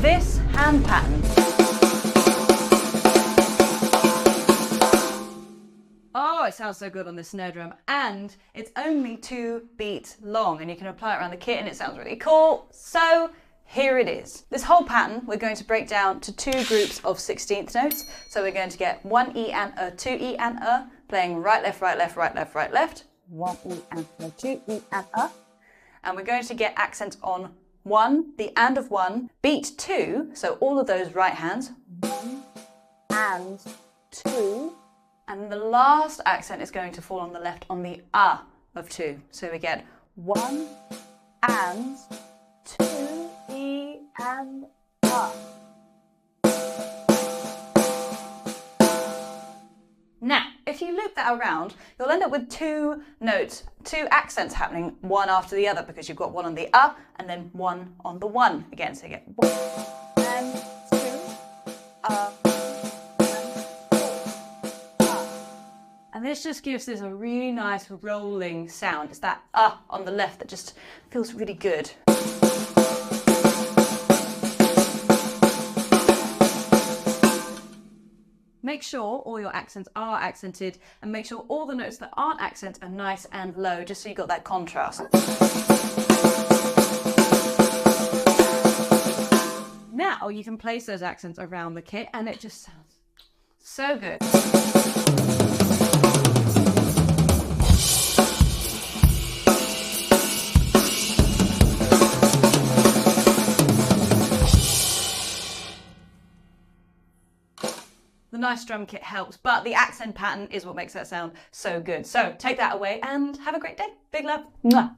this hand pattern. Oh, it sounds so good on the snare drum, and it's only 2 beats long, and you can apply it around the kit and it sounds really cool. So here it is. This whole pattern we're going to break down to 2 groups of 16th notes. So we're going to get 1 E and a, 2 E and a, playing right, left, right, left, right, left, right, left. 1 E and a, 2 E and a. And we're going to get accents on 1, the and of 1, beat 2, so all of those right hands, 1 and 2. And the last accent is going to fall on the left on the of 2. So we get 1 and 2, E and a. Now, if you loop that around, you'll end up with 2 notes, 2 accents happening one after the other, because you've got one on the and then one on the 1 again. So you get 1 and 2, and this just gives this a really nice rolling sound. It's that on the left that just feels really good. Make sure all your accents are accented, and make sure all the notes that aren't accents are nice and low, just so you got that contrast. Now you can place those accents around the kit and it just sounds so good. The nice drum kit helps, but the accent pattern is what makes that sound so good. So take that away and have a great day. Big love. Mwah.